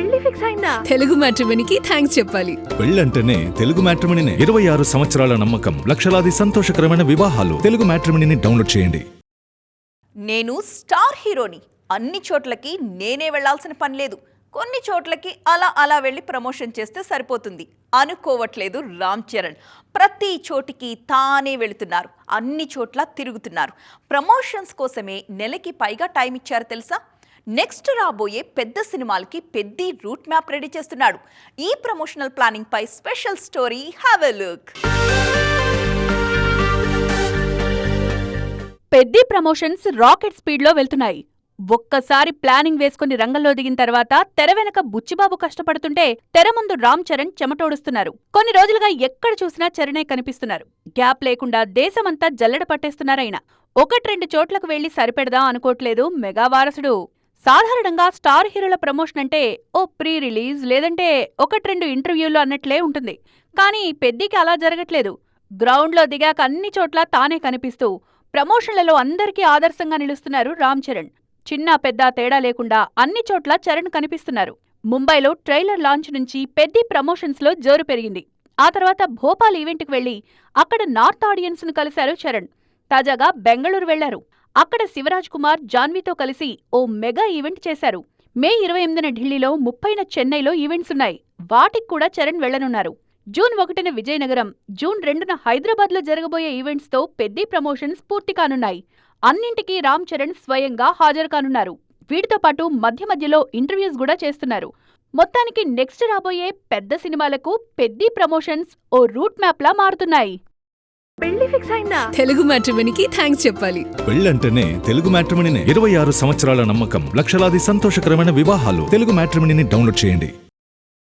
పెళ్లి ఫిక్స్ అయిందా? తెలుగు మ్యాట్రిమోనీకి థ్యాంక్స్ చెప్పాలి. పెళ్ళంటేనే తెలుగు మ్యాట్రిమోనీనే. 26 సంవత్సరాల నమ్మకం, లక్షలాది సంతోషకరమైన వివాహాలు. తెలుగు మ్యాట్రిమోనీని డౌన్లోడ్ చేయండి. నేను స్టార్ హీరోని, అన్ని చోట్లకి నేనే వెళ్లాల్సిన పని లేదు. కొన్ని చోట్లకి అలా వెళ్ళి ప్రమోషన్ చేస్తే సరిపోతుంది అనుకోవట్లేదు రామ్ చరణ్. ప్రతి చోటికి తానే వెళుతున్నారు, అన్ని చోట్ల తిరుగుతున్నారు. ప్రమోషన్స్ కోసమే నెలకి పైగా టైం ఇచ్చారు తెలుసా? నెక్స్ట్ రాబోయే పెద్ద సినిమాలకి పెద్ద రూట్ మ్యాప్ రెడీ చేస్తున్నాడు. ఈ ప్రమోషనల్ ప్లానింగ్ పై special story, have a look. పెద్ద ప్రమోషన్స్ రాకెట్ స్పీడ్లో వెళ్తున్నాయి. ఒక్కసారి ప్లానింగ్ వేసుకుని రంగంలో దిగిన తర్వాత తెర వెనక బుచ్చిబాబు కష్టపడుతుంటే తెర ముందు రామ్ చరణ్ చెమటోడుస్తున్నారు. కొన్ని రోజులుగా ఎక్కడ చూసినా చరణే కనిపిస్తున్నారు. గ్యాప్ లేకుండా దేశమంతా జల్లెడ పట్టేస్తున్నారాయన. 1-2 చోట్లకు వెళ్లి సరిపెడదాం అనుకోవట్లేదు మెగా వారసుడు. సాధారణంగా స్టార్ హీరోల ప్రమోషన్ అంటే ఓ ప్రీ రిలీజ్ లేదంటే 1-2 ఇంటర్వ్యూలు అన్నట్లే ఉంటుంది. కానీ పెద్దికి అలా జరగట్లేదు. గ్రౌండ్లో దిగాక అన్ని చోట్ల తానే కనిపిస్తూ ప్రమోషన్లలో అందరికీ ఆదర్శంగా నిలుస్తున్నారు రామ్ చరణ్. చిన్న పెద్ద తేడా లేకుండా అన్ని చోట్ల చరణ్ కనిపిస్తున్నారు. ముంబైలో ట్రైలర్ లాంచ్ నుంచి పెద్ద ప్రమోషన్స్లో జోరు పెరిగింది. ఆ తర్వాత భోపాల్ ఈవెంట్కి వెళ్లి అక్కడ నార్త్ ఆడియన్స్ ను కలిశారు చరణ్. తాజాగా బెంగళూరు వెళ్లారు. అక్కడ శివరాజ్ కుమార్, జాన్వీతో కలిసి ఓ మెగా ఈవెంట్ చేశారు. మే 28న ఢిల్లీలో, 30న చెన్నైలో ఈవెంట్సున్నాయి. వాటికి కూడా చరణ్ వెళ్లనున్నారు. జూన్ 1న విజయనగరం, జూన్ 2న హైదరాబాద్లో జరగబోయే ఈవెంట్స్తో పెద్ద ప్రమోషన్స్ పూర్తి కానున్నాయి. అన్నింటికీ రామ్ చరణ్ స్వయంగా హాజరు కానున్నారు. వీటితో పాటు మధ్య మధ్యలో ఇంటర్వ్యూస్ కూడా చేస్తున్నారు. మొత్తానికి నెక్స్ట్ రాబోయే పెద్ద సినిమాలకు పెద్ద ప్రమోషన్స్ ఓ రూట్ మ్యాప్లా మారుతున్నాయి. పెళ్లి ఫిక్స్ అయిందా? తెలుగు మ్యాట్రిమోనీకి థ్యాంక్స్ చెప్పాలి. పెళ్ళంటేనే తెలుగు మ్యాట్రిమోనీనే. 26 సంవత్సరాల నమ్మకం, లక్షలాది సంతోషకరమైన వివాహాలు. తెలుగు మ్యాట్రిమోనీని డౌన్లోడ్ చేయండి.